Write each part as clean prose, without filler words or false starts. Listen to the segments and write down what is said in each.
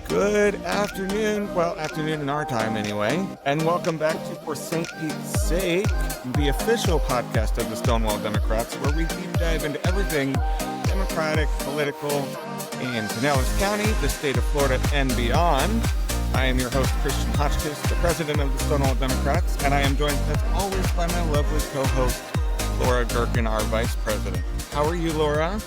Good afternoon. Well, afternoon in our time anyway. And welcome back to For St. Pete's Sake, the official podcast of the Stonewall Democrats, where we deep dive into everything Democratic, political, in Pinellas County, the state of Florida, and beyond. I am your host, Christian Hotchkiss, the president of the Stonewall Democrats, and I am joined, as always, by my lovely co-host, Laura Gerken, our vice president. How are you, Laura?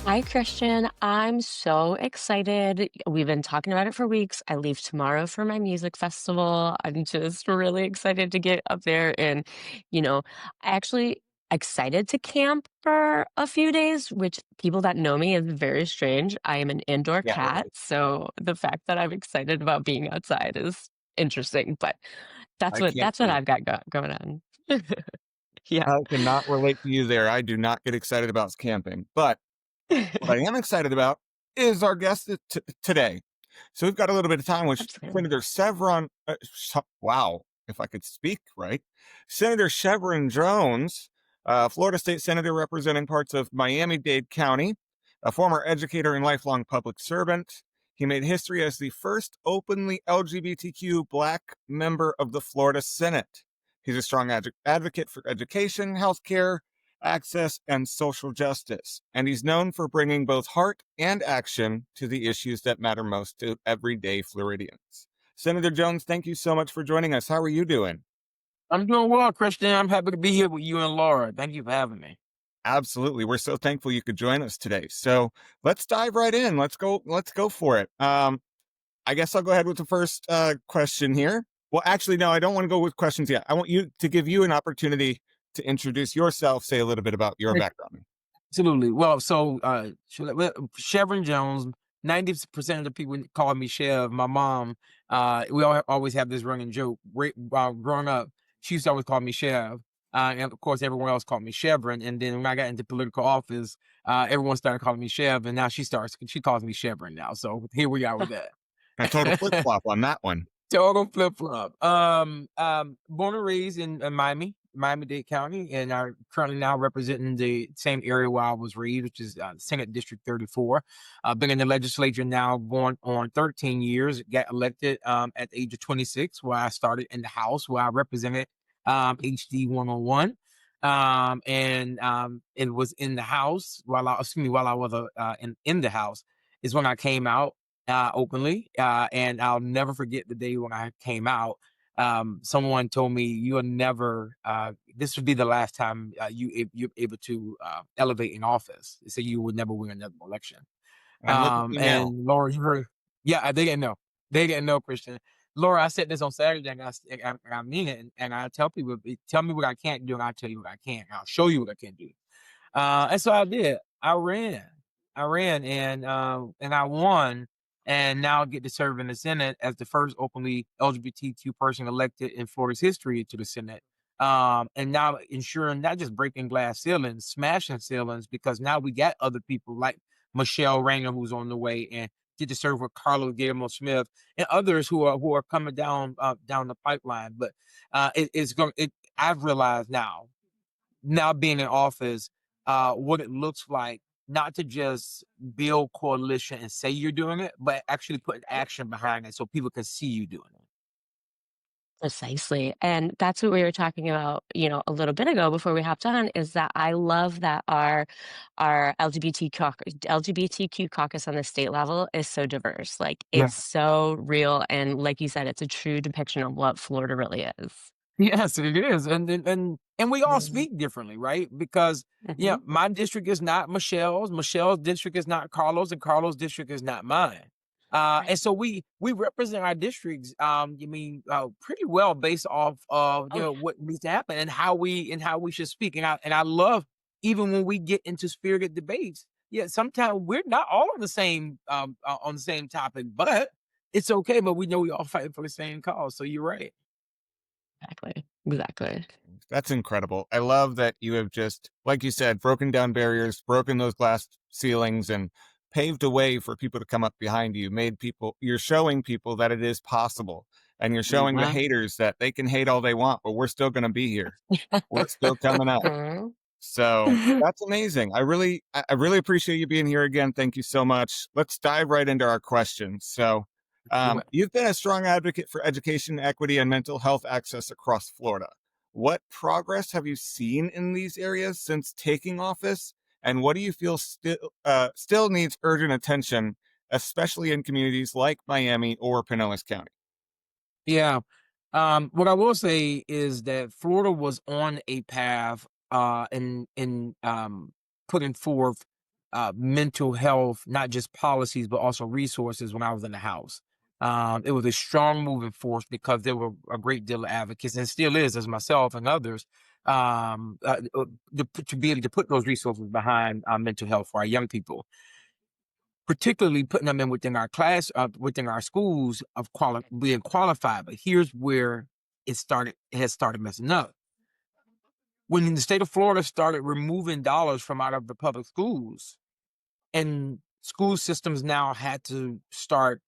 Hi, Christian. I'm so excited. We've been talking about it for weeks. I leave tomorrow for my music festival. I'm just really excited to get up there and, actually excited to camp for a few days, which people that know me is very strange. I am an indoor Yeah, cat, so the fact that I'm excited about being outside is interesting, but that's I what can't that's what wait. I've got going on. Yeah. I cannot relate to you there. I do not get excited about camping, but what I am excited about is our guest today. So we've got a little bit of time with Absolutely. Senator Shevrin. Wow, if I could speak right. Senator Shevrin Jones, Florida State Senator representing parts of Miami-Dade County, a former educator and lifelong public servant. He made history as the first openly LGBTQ Black member of the Florida Senate. He's a strong advocate for education, healthcare, access, and social justice. And he's known for bringing both heart and action to the issues that matter most to everyday Floridians. Senator Jones, thank you so much for joining us. How are you doing? I'm doing well, Christian. I'm happy to be here with you and Laura. Thank you for having me. Absolutely. We're so thankful you could join us today. So let's dive right in. Let's go for it. I guess I'll go ahead with the first question here. Well, actually, no, I don't want to go with questions yet. I want you to give you an opportunity to introduce yourself, say a little bit about your background. Absolutely. Well, Shevrin Jones, 90% of the people call me Chev. My mom, we always have this running joke. While growing up, she used to always call me Chev. And of course, everyone else called me Shevrin. And then when I got into political office, everyone started calling me Chev. And now she calls me Shevrin now. So here we are with that. A total flip flop on that one. Total flip flop. Born and raised in Miami-Dade County, and I'm currently now representing the same area where I was raised, which is Senate District 34. I've been in the legislature now going on 13 years. Got elected at the age of 26, where I started in the House, where I represented HD 101. It was in the House while I was in the House is when I came out openly. And I'll never forget the day when I came out. Someone told me, "You'll never. This would be the last time you're able to elevate in office. So you would never win another election." And look at you now. And Laura, you heard, yeah, they didn't know. They didn't know, Christian. Laura, I said this on Saturday, and I mean it. And I tell people, tell me what I can't do, and I'll tell you what I can. I'll show you what I can do. And so I did. I ran, and I won, and now I get to serve in the Senate as the first openly LGBTQ person elected in Florida's history to the Senate. And now ensuring not just breaking glass ceilings, smashing ceilings, because now we got other people like Michelle Rayner, who's on the way, and get to serve with Carlos Guillermo Smith and others who are coming down the pipeline. But it's going. I've realized now being in office, what it looks like, not to just build coalition and say you're doing it, but actually put action behind it so people can see you doing it. Precisely. And that's what we were talking about, a little bit ago before we hopped on, is that I love that our LGBTQ caucus on the state level is so diverse. Like Yeah. it's so real, and like you said, it's a true depiction of what Florida really is. Yes, it is. And we all speak differently, right? Because Mhm. my district is not Michelle's district is not Carlos, and Carlos' district is not mine. And Right. so we represent our districts, pretty well based off of Oh, yeah. what needs to happen and how we should speak. And I love, even when we get into spirited debates. Yeah, sometimes we're not all on the same topic, but it's okay. But we know we all fighting for the same cause. So you're right. Exactly. Exactly. That's incredible. I love that you have just, like you said, broken down barriers, broken those glass ceilings, and paved a way for people to come up behind you. You're showing people that it is possible. And you're showing the Mhm. haters that they can hate all they want, but we're still going to be here. We're still coming up. So that's amazing. I really appreciate you being here again. Thank you so much. Let's dive right into our questions. So, you've been a strong advocate for education, equity, and mental health access across Florida. What progress have you seen in these areas since taking office? And what do you feel still needs urgent attention, especially in communities like Miami or Pinellas County? Yeah. What I will say is that Florida was on a path in putting forth mental health, not just policies, but also resources when I was in the House. It was a strong moving force because there were a great deal of advocates, and still is, as myself and others, to be able to put those resources behind mental health for our young people, particularly putting them in within our class, within our schools of being qualified. But here's where it has started messing up. When the state of Florida started removing dollars from out of the public schools, and school systems now had to start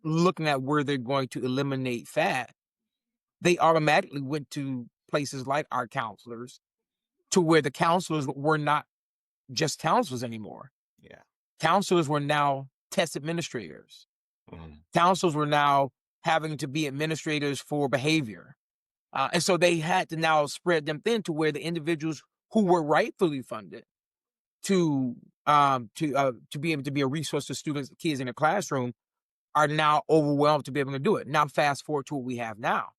looking at where they're going to eliminate fat, they automatically went to places like our counselors, to where the counselors were not just counselors anymore. Yeah. Counselors were now test administrators. Mm. Councils were now having to be administrators for behavior. And so they had to now spread them thin to where the individuals who were rightfully funded to to be able to be a resource to students, kids in the classroom, are now overwhelmed to be able to do it. Now, fast forward to what we have now.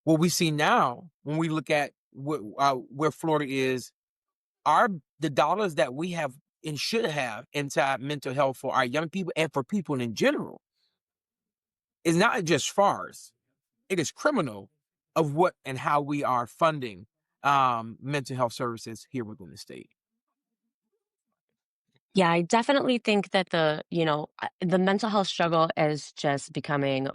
What we see now, when we look at where Florida is, our the dollars that we have and should have inside mental health for our young people and for people in general is not just farce. It is criminal of what and how we are funding mental health services here within the state. Yeah, I definitely think that the mental health struggle is just becoming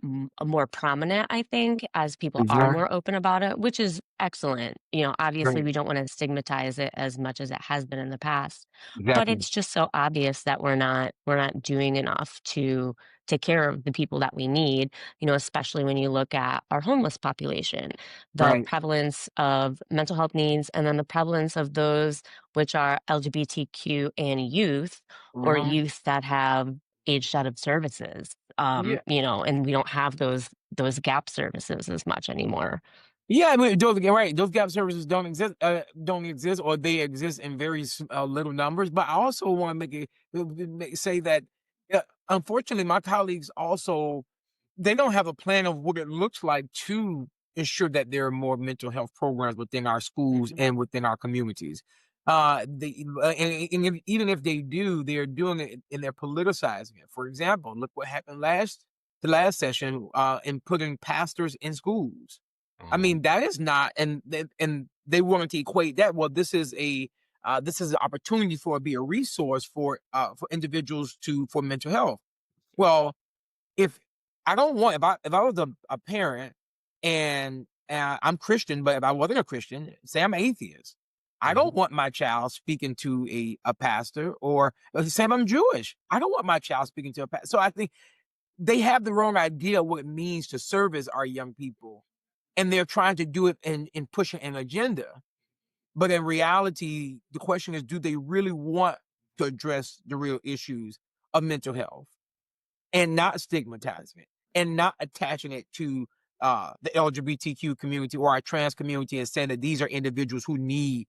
more prominent, I think, as people are Exactly. more open about it, which is excellent. Obviously, Right. we don't want to stigmatize it as much as it has been in the past, but Exactly. it's just so obvious that we're not doing enough to take care of the people that we need, especially when you look at our homeless population, the Right. prevalence of mental health needs, and then the prevalence of those which are LGBTQ and youth, or Mhm. youth that have aged out of services. Yeah. And we don't have those gap services as much anymore. Yeah, I mean, those you're right. Those gap services don't exist, or they exist in very little numbers. But I also want to say that, unfortunately, my colleagues also they don't have a plan of what it looks like to ensure that there are more mental health programs within our schools Mhm. and within our communities. Even if they do, they're doing it and they're politicizing it. For example, look what happened the last session in putting pastors in schools. I Mhm. mean, that is not, and they wanted to equate that. Well, this is an opportunity for it to be a resource for individuals to for mental health. Well, if I don't want if I was a parent and I'm Christian, but if I wasn't a Christian, say I'm atheist, I don't Mhm. want my child speaking to a pastor, or say I'm Jewish. I don't want my child speaking to a pastor. So I think they have the wrong idea of what it means to service our young people, and they're trying to do it in pushing an agenda. But in reality, the question is, do they really want to address the real issues of mental health and not stigmatizing it and not attaching it to the LGBTQ community or our trans community and saying that these are individuals who need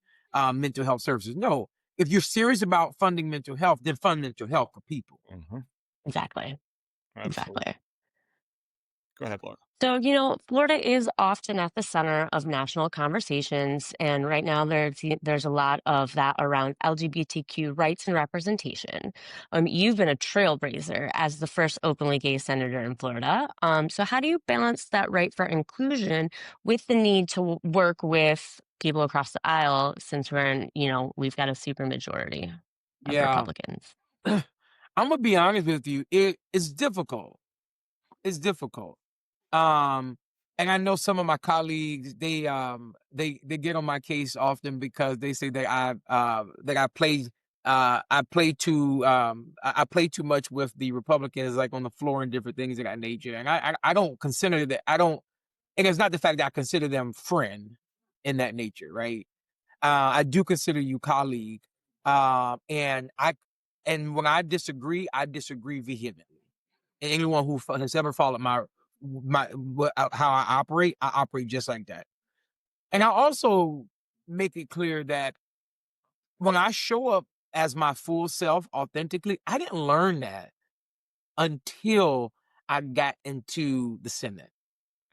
mental health services? No, if you're serious about funding mental health, then fund mental health for people. Mhm. Exactly. Absolutely. Exactly. Go ahead, Laura. So, Florida is often at the center of national conversations, and right now there's a lot of that around LGBTQ rights and representation. You've been a trailblazer as the first openly gay senator in Florida. So, how do you balance that right for inclusion with the need to work with people across the aisle, since we've got a super majority of Yeah. Republicans? I'm gonna be honest with you. It is difficult. It's difficult. Um, and I know some of my colleagues, they get on my case often because they say that I play too much with the Republicans, like on the floor and different things of that nature. And I don't consider that I don't, and it's not the fact that I consider them friend in that nature, right? I do consider you colleague. And when I disagree vehemently. And anyone who has ever followed how I operate just like that. And I also make it clear that when I show up as my full self authentically, I didn't learn that until I got into the Senate.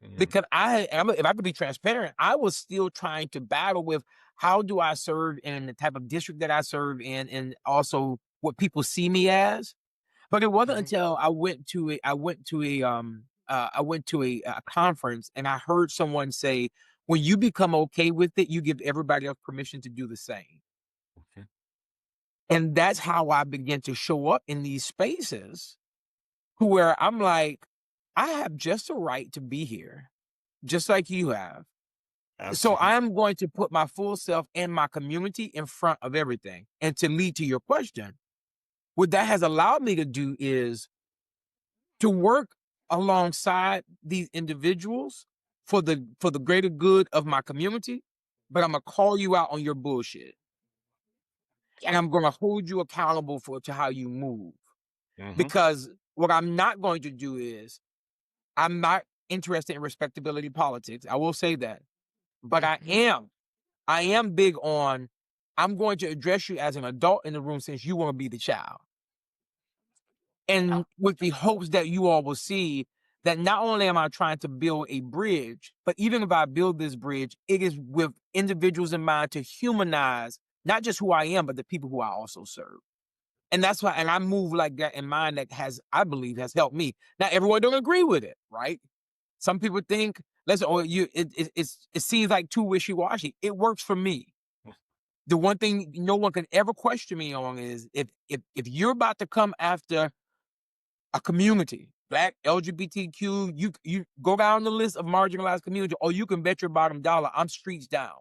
Mhm. Because if I could be transparent, I was still trying to battle with how do I serve in the type of district that I serve in, and also what people see me as. But it wasn't Mhm. until I went to a conference and I heard someone say, when you become okay with it, you give everybody else permission to do the same. Okay. And that's how I began to show up in these spaces where I'm like, I have just a right to be here, just like you have. So Absolutely. I'm going to put my full self and my community in front of everything. And to lead to your question, what that has allowed me to do is to work alongside these individuals for the greater good of my community, but I'm gonna call you out on your bullshit. And I'm gonna hold you accountable to how you move. Mhm. Because what I'm not going to do is I'm not interested in respectability politics. I will say that. But I am big on I'm going to address you as an adult in the room since you want to be the child. And with the hopes that you all will see that not only am I trying to build a bridge, but even if I build this bridge, it is with individuals in mind to humanize not just who I am, but the people who I also serve. And that's why, and I move like that in mind that I believe has helped me. Now, everyone don't agree with it, right? Some people think, listen, it seems like too wishy-washy. It works for me. The one thing no one can ever question me on is if you're about to come after a community, Black, LGBTQ, you go down the list of marginalized community, or you can bet your bottom dollar I'm streets down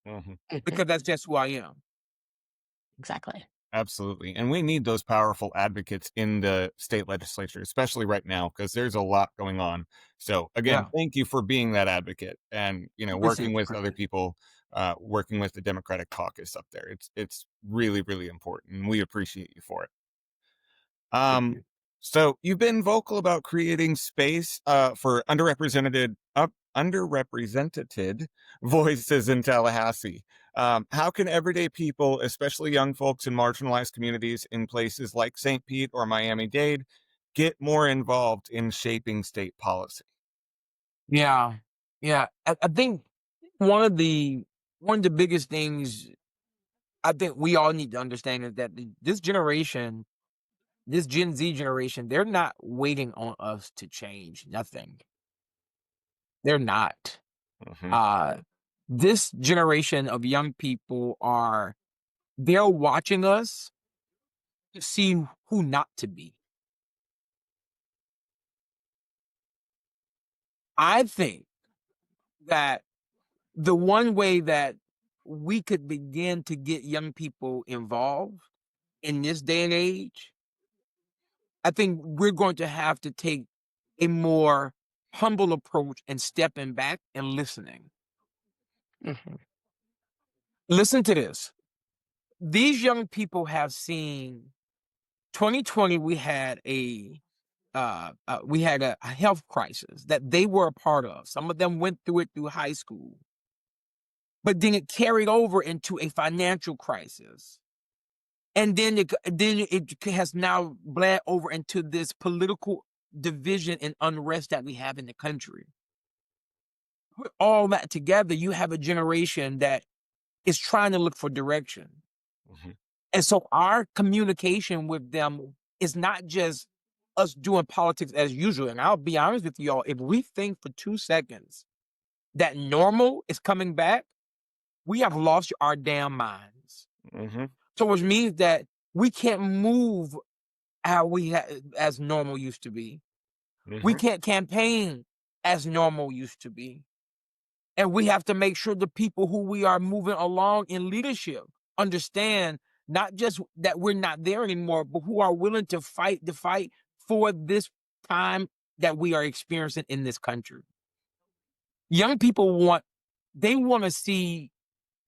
Mhm. Mhm. because that's just who I am. Exactly. Absolutely. And we need those powerful advocates in the state legislature, especially right now, because there's a lot going on. So again, Yeah. thank you for being that advocate and, working Appreciate you, with other Christian. people, working with the Democratic caucus up there. It's really, really important. And we appreciate you for it. Thank Um, you. so you've been vocal about creating space for underrepresented voices in Tallahassee. How can everyday people, especially young folks in marginalized communities in places like St. Pete or Miami-Dade, get more involved in shaping state policy? Yeah. Yeah. I think one of the one of the biggest things I think we all need to understand is that this generation, this Gen Z generation, they're not waiting on us to change nothing. They're not. Hmm. Uh this generation of young people they're watching us to see who not to be. I think that the one way that we could begin to get young people involved in this day and age, I think we're going to have to take a more humble approach and stepping back and listening. Mhm. Listen to this. These young people have seen 2020, we had a health crisis that they were a part of. Some of them went through it through high school, but then it carried over into a financial crisis. And then it has now bled over into this political division and unrest that we have in the country. With all that together, you have a generation that is trying to look for direction. Hmm. And so our communication with them is not just us doing politics as usual. And I'll be honest with y'all, if we think for 2 seconds that normal is coming back, we have lost our damn minds. Hmm. So which means that we can't move how as normal used to be. We Hmm. can't campaign as normal used to be. And we have to make sure the people who we are moving along in leadership understand not just that we're not there anymore, but who are willing to fight the fight for this time that we are experiencing in this country. Young people they want to see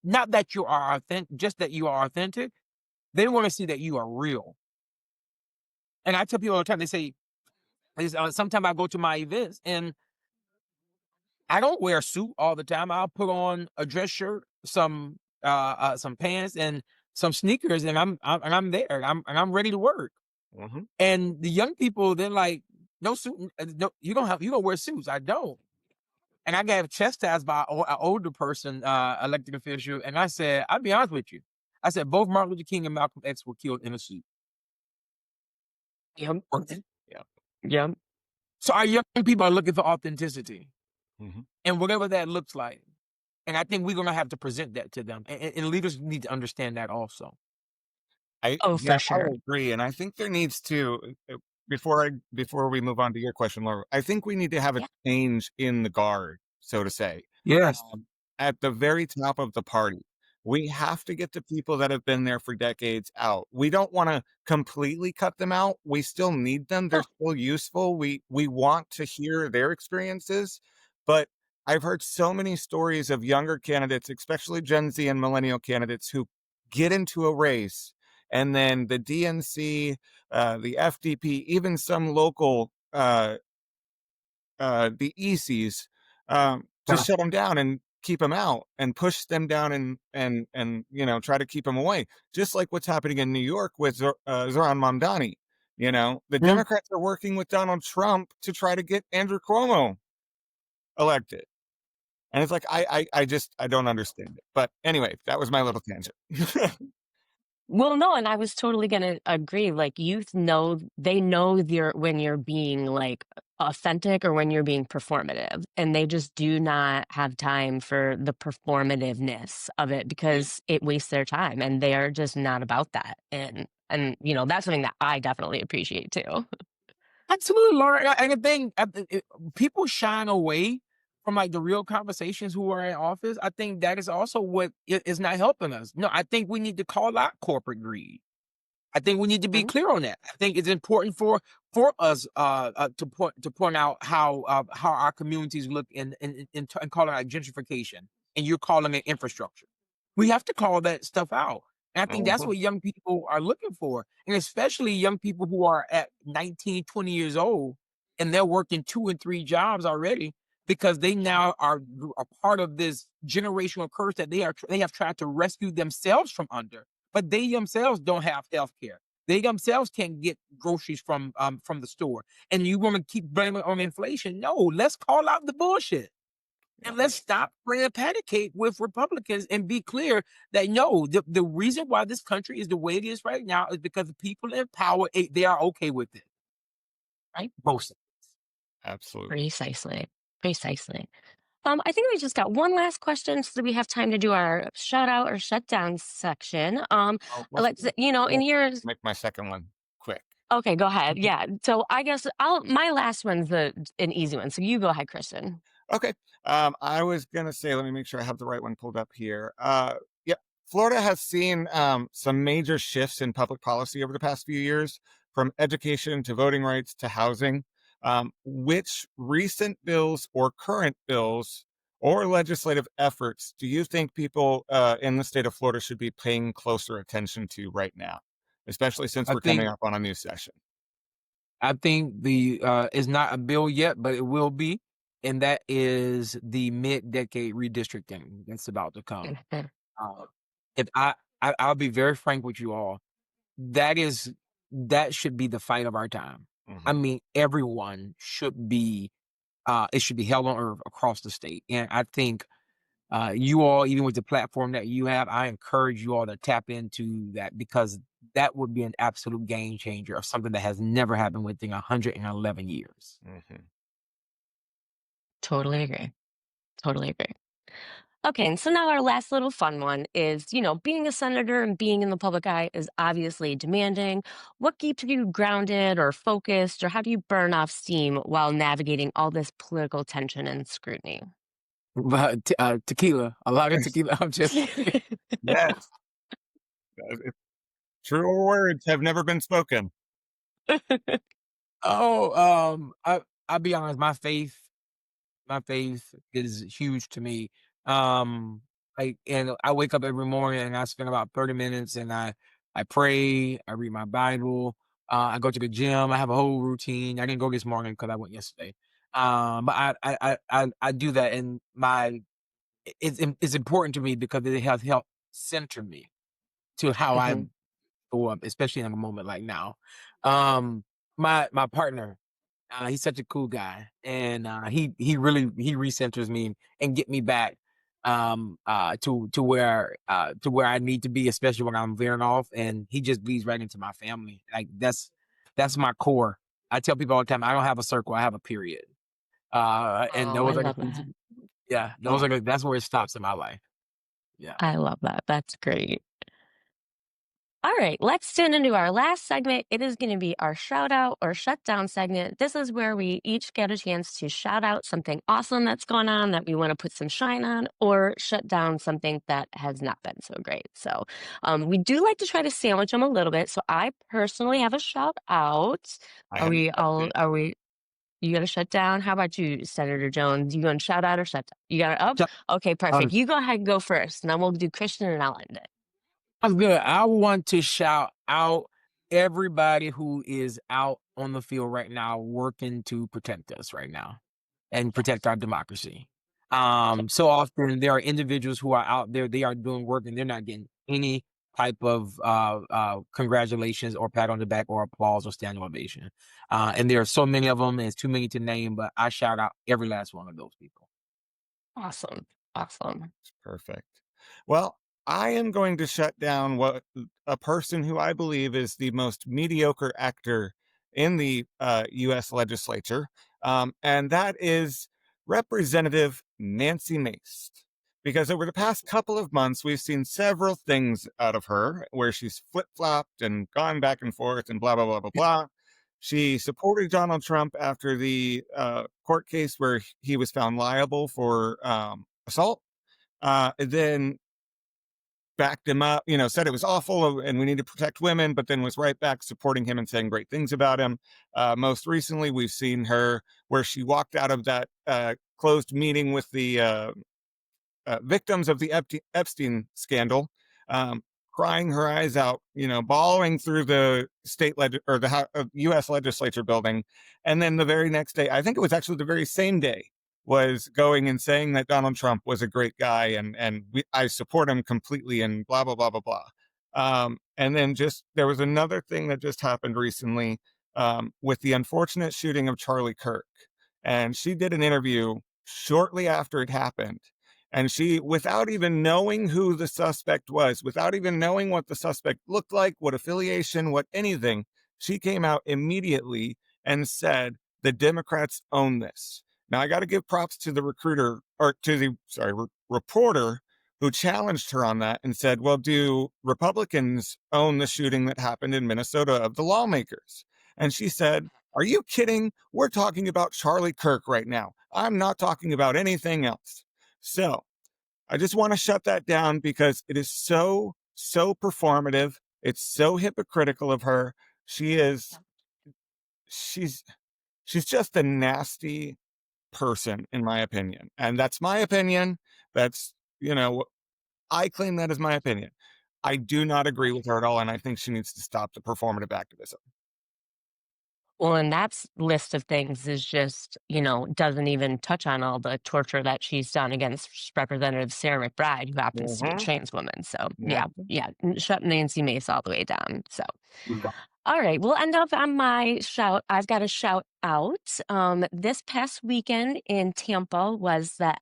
not that you are authentic, just that you are authentic. They want to see that you are real. And I tell people all the time, they say, sometimes I go to my events and I don't wear a suit all the time. I'll put on a dress shirt, some pants, and some sneakers, and I'm there. I'm ready to work. Mhm. And the young people, they're like, "No suit, no, you don't wear suits." I don't. And I got chastised by an older person, elected official, and I said, "I'll be honest with you." I said, "Both Martin Luther King and Malcolm X were killed in a suit." Yep. Yeah. Yep. So our young people are looking for authenticity, Mhm. and whatever that looks like. And I think we're gonna have to present that to them, and leaders need to understand that also. Oh, Yeah, for I sure. agree, and I think there needs to before we move on to your question, Laura, I think we need to have a Yeah. change in the guard, so to say. Yes. At the very top of the party, we have to get the people that have been there for decades out. We don't wanna completely cut them out, we still need them, they're No. still useful, we want to hear their experiences, but I've heard so many stories of younger candidates, especially Gen Z and millennial candidates, who get into a race, and then the DNC, the FDP, even some local, the ECs, Yeah. just shut them down and keep them out and push them down and try to keep them away. Just like what's happening in New York with Zoran Mamdani. The Mm. Democrats are working with Donald Trump to try to get Andrew Cuomo elected. And it's like I don't understand it. But anyway, that was my little tangent. Well, no, and I was totally gonna agree. Like youth know they know you're when you're being like authentic or when you're being performative. And they just do not have time for the performativeness of it because it wastes their time and they are just not about that. And that's something that I definitely appreciate too. Absolutely, Laura. And the thing, people shine away from like the real conversations who are in office. I think that is also what is not helping us. No, I think we need to call out corporate greed. I think we need to be Mhm. clear on that. I think it's important for us to point out how our communities look in calling it gentrification, and you're calling it infrastructure. We have to call that stuff out. And I think that's Mhm. what young people are looking for. And especially young people who are at 19, 20 years old and they're working 2 and 3 jobs already because they now are a part of this generational curse that they have tried to rescue themselves from under, but they themselves don't have health care. They themselves can't get groceries from the store. And you want to keep blaming on inflation. No, let's call out the bullshit. Yeah. And let's stop playing patty cake with Republicans and be clear that no, the reason why this country is the way it is right now is because the people in power, they are okay with it. Right? Most of Absolutely. Precisely. Precisely. I think we just got one last question so that we have time to do our shout out or shut down section. Oh, Let's, in yours, make my second one quick. okay, go ahead. Yeah. So I guess my last one's an easy one. So you go ahead, Kristen. Okay. I was gonna say, let me make sure I have the right one pulled up here. Yep. Florida has seen some major shifts in public policy over the past few years, from education to voting rights to housing. Which recent bills or current bills or legislative efforts do you think people in the state of Florida should be paying closer attention to right now, especially since I we're coming think up on a new session? I think the is not a bill yet, but it will be, and that is the mid-decade redistricting that's about to come. Mhm. Uh, if I'll be very frank with you all, that is that should be the fight of our time. I Hmm. mean, everyone should be it should be hell on earth across the state. And I think you all, even with the platform that you have, I encourage you all to tap into that because that would be an absolute game changer of something that has never happened within 111 years. Hmm. Totally agree. Totally agree. Okay, and so now our last little fun one is, being a senator and being in the public eye is obviously demanding. What keeps you grounded or focused, or how do you burn off steam while navigating all this political tension and scrutiny? But tequila, a lot of tequila. I'm just Yes. Truer words have never been spoken. oh, I'll be honest, my faith is huge to me. Um, Like, and I wake up every morning and I spend about 30 minutes and I pray, I read my Bible, I go to the gym, I have a whole routine. I didn't go this morning because I went yesterday. But I do that, and it's important to me because it has helped center me to how I Mhm. go up, especially in a moment like now. Um, my partner, he's such a cool guy, and he really he recenters me and get me back to where I need to be, especially when I'm veering off. And he just bleeds right into my family. Like that's my core. I tell people all the time, I don't have a circle, I have a period. And Oh, I those are the love things. that. Yeah, those Oh, are that's where it stops in my life. Yeah. I love that. That's great. All right, let's tune into our last segment. It is going to be our shout out or shut down segment. This is where we each get a chance to shout out something awesome that's going on that we want to put some shine on, or shut down something that has not been so great. So, we do like to try to sandwich them a little bit. So, I personally have a shout out. I Are have we shut all? down. Are we? You got to shut down? How about you, Senator Jones? You going to shout out or shut down? You got it up? So, Okay, um, perfect. You go ahead and go first, and then we'll do Christian and I'll end it. I'm good. I want to shout out everybody who is out on the field right now working to protect us right now and protect our democracy. So often there are individuals who are out there, they are doing work and they're not getting any type of congratulations or pat on the back or applause or standing ovation. And there are so many of them, and it's too many to name, but I shout out every last one of those people. Awesome. Awesome. Perfect. Well, I am going to shut down what a person who I believe is the most mediocre actor in the U.S. legislature, and that is Representative Nancy Mace. Because over the past couple of months, we've seen several things out of her where she's flip flopped and gone back and forth and blah, blah, blah, blah, blah. She supported Donald Trump after the court case where he was found liable for assault, then backed him up, said it was awful and we need to protect women, but then was right back supporting him and saying great things about him. Most recently, we've seen her where she walked out of that closed meeting with the victims of the Epstein scandal, um, crying her eyes out, bawling through the or the U.S. legislature building, and then the very next day, I think it was actually the very same day, was going and saying that Donald Trump was a great guy and I support him completely and blah blah blah blah blah. And then just there was another thing that just happened recently with the unfortunate shooting of Charlie Kirk, and she did an interview shortly after it happened, and she, without even knowing who the suspect was, without even knowing what the suspect looked like, what affiliation, what anything, she came out immediately and said, the Democrats own this. Now, I got to give props to the recruiter, or to the, sorry, reporter who challenged her on that and said, well, do Republicans own the shooting that happened in Minnesota of the lawmakers? And she said, are you kidding? We're talking about Charlie Kirk right now. I'm not talking about anything else. So I just want to shut that down because it is so, so performative. It's so hypocritical of her. She is, she's, she's just a nasty person, in my opinion. And that's my opinion. That's, you know, I claim that as my opinion. I do not agree with her at all. And I think she needs to stop the performative activism. Well, and that's list of things is just, doesn't even touch on all the torture that she's done against Representative Sarah McBride, who happens to be a Mm-hmm. trans woman. So yeah, Yeah. yeah, shut Nancy Mace all the way down. So all right, we'll end up on my shout. I've got a shout out. This past weekend in Tampa was the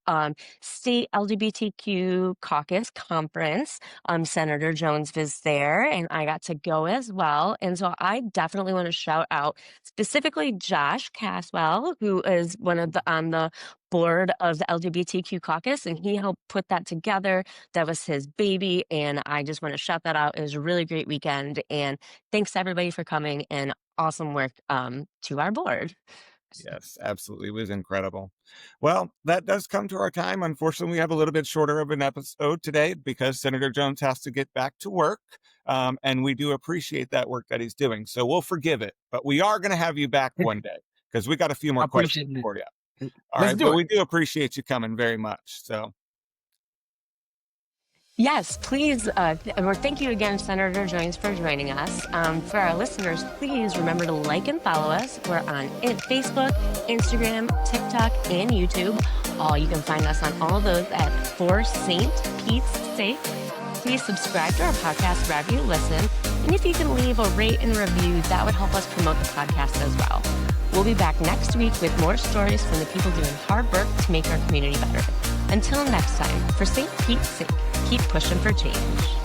state LGBTQ caucus conference. Senator Jones was there, and I got to go as well. And so I definitely want to shout out specifically Josh Caswell, who is one of the on the board of the LGBTQ caucus, and he helped put that together. That was his baby, and I just want to shout that out. It was a really great weekend, and thanks everybody for coming and awesome work to our board. Yes, absolutely. It was incredible. Well, that does come to our time. Unfortunately, we have a little bit shorter of an episode today because Senator Jones has to get back to work. And we do appreciate that work that he's doing. So we'll forgive it. But we are going to have you back one day because we got a few I more questions appreciate it. for you. All Let's right. But do it. we do appreciate you coming very much. So Yes, please. Thank you again, Senator Jones, for joining us. For our listeners, please remember to like and follow us. We're on Facebook, Instagram, TikTok, and YouTube. You can find us on all of those at For St. Pete's Sake. Please subscribe to our podcast wherever you listen. And if you can leave a rate and review, that would help us promote the podcast as well. We'll be back next week with more stories from the people doing hard work to make our community better. Until next time, for St. Pete's sake, keep pushing for change.